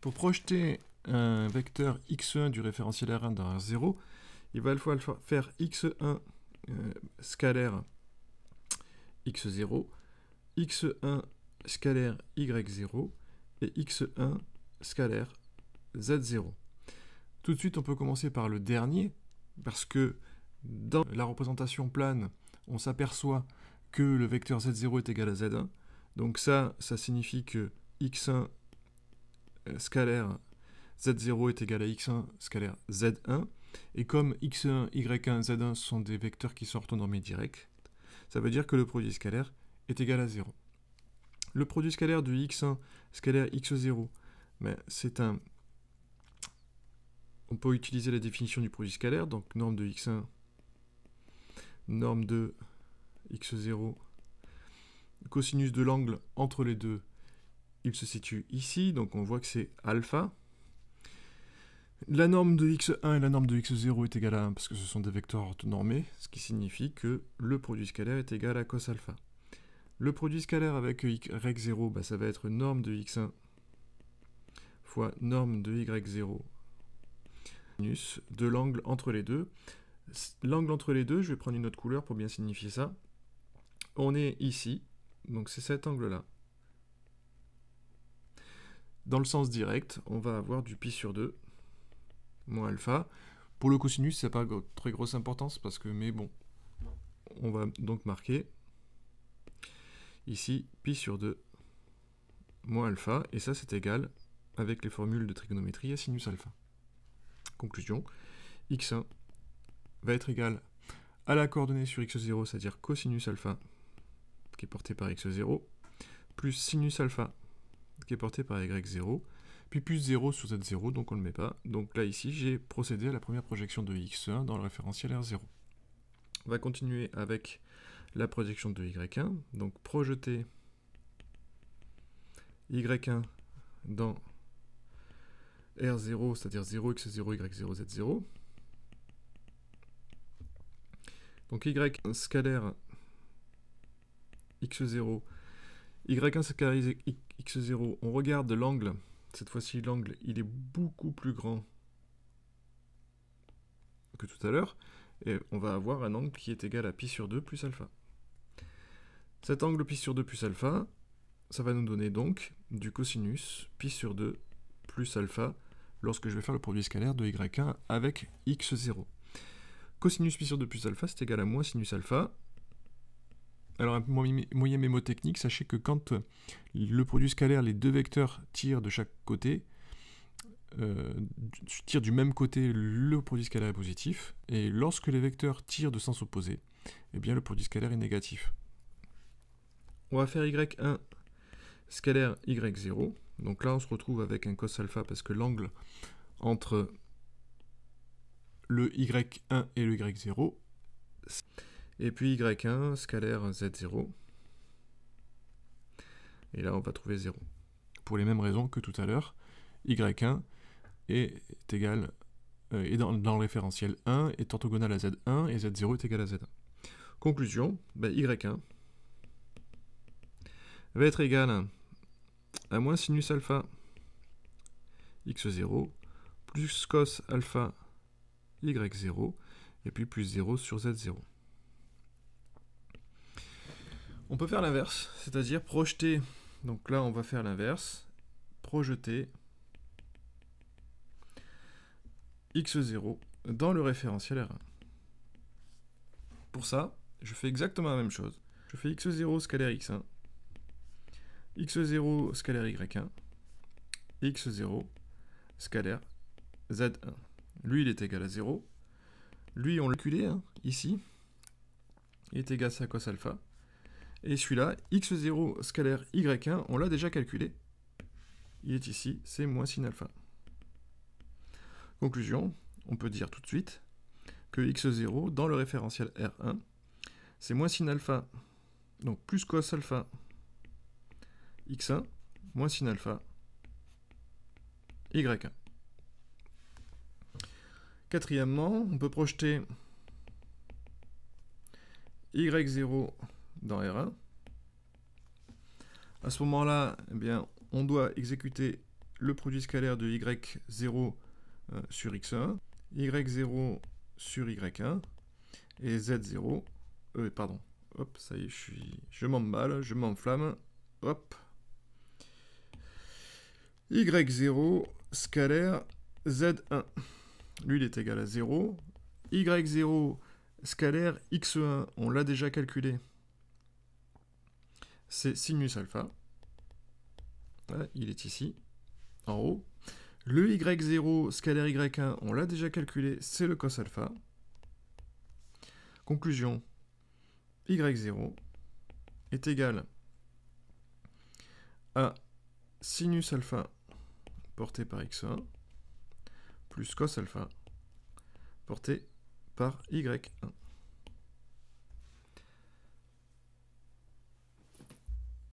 Pour projeter un vecteur x1 du référentiel R1 dans R0, il va faire x1 scalaire x0, x1 scalaire y0 et x1 scalaire z0. Tout de suite, on peut commencer par le dernier, parce que dans la représentation plane, on s'aperçoit que le vecteur z0 est égal à z1. Donc ça signifie que x1 scalaire z0 est égal à x1 scalaire z1. Et comme x1, y1, z1 sont des vecteurs qui sont orthonormés directs, ça veut dire que le produit scalaire est égal à 0. Le produit scalaire de x1 scalaire x0, ben, on peut utiliser la définition du produit scalaire, donc norme de x1, norme de x0, cosinus de l'angle entre les deux, il se situe ici, donc on voit que c'est alpha. La norme de x1 et la norme de x0 est égale à 1 parce que ce sont des vecteurs orthonormés, ce qui signifie que le produit scalaire est égal à cos alpha. Le produit scalaire avec y0, bah, ça va être norme de x1 fois norme de y0 sinus de l'angle entre les deux. L'angle entre les deux, je vais prendre une autre couleur pour bien signifier ça. On est ici, donc c'est cet angle-là. Dans le sens direct, on va avoir du pi sur 2 moins alpha. Pour le cosinus, ça n'a pas très grosse importance, parce que, mais bon, on va donc marquer ici pi sur 2 moins alpha, et ça c'est égal, avec les formules de trigonométrie, à sinus alpha. Conclusion, x1 va être égal à la coordonnée sur x0, c'est-à-dire cosinus alpha, qui est porté par x0, plus sinus alpha, qui est porté par y0, puis plus 0 sur z0, donc on ne le met pas. Donc là, ici, j'ai procédé à la première projection de x1 dans le référentiel R0. On va continuer avec la projection de y1. Donc projeter y1 dans R0, c'est-à-dire 0, x0, y0, z0. Donc y scalaire x0, y1 scalaire x0, on regarde l'angle. Cette fois-ci, l'angle, il est beaucoup plus grand que tout à l'heure. Et on va avoir un angle qui est égal à pi sur 2 plus alpha. Cet angle pi sur 2 plus alpha, ça va nous donner donc du cosinus pi sur 2 plus alpha lorsque je vais faire le produit scalaire de y1 avec x0. Cosinus pi sur 2 plus alpha, c'est égal à moins sinus alpha. Alors, un moyen mémotechnique, sachez que quand le produit scalaire, les deux vecteurs tirent de chaque côté, tirent du même côté, le produit scalaire est positif, et lorsque les vecteurs tirent de sens opposé, eh bien le produit scalaire est négatif. On va faire y1 scalaire y0, donc là on se retrouve avec un cos alpha parce que l'angle entre le y1 et le y0, et puis y1 scalaire z0, et là on va trouver 0. Pour les mêmes raisons que tout à l'heure, y1 est égal, est dans le référentiel 1 est orthogonal à z1 et z0 est égal à z1. Conclusion, y1 va être égal à moins sinus alpha x0 plus cos alpha y0 et puis plus 0 sur z0. On peut faire l'inverse, c'est-à-dire projeter, donc là on va faire l'inverse, projeter x0 dans le référentiel R1. Pour ça, je fais exactement la même chose. Je fais x0 scalaire x1, x0 scalaire y1, x0 scalaire z1. Lui, il est égal à 0. Lui, on l'a calculé, ici. Il est égal à cos alpha. Et celui-là, x0 scalaire y1, on l'a déjà calculé. Il est ici, c'est moins sin alpha. Conclusion, on peut dire tout de suite que x0 dans le référentiel R1, c'est moins sin alpha, donc plus cos alpha x1, moins sin alpha y1. Quatrièmement, on peut projeter y0 dans R1. À ce moment-là, eh bien, on doit exécuter le produit scalaire de y0 sur x1, y0 sur y1, et z0, pardon, hop, ça y est, je m'emballe, je m'enflamme, hop, y0 scalaire z1, lui il est égal à 0, y0 scalaire x1, on l'a déjà calculé, c'est sinus alpha, voilà, il est ici, en haut. Le y0 scalaire y1, on l'a déjà calculé, c'est le cos alpha. Conclusion, y0 est égal à sinus alpha porté par x1 plus cos alpha porté par y1.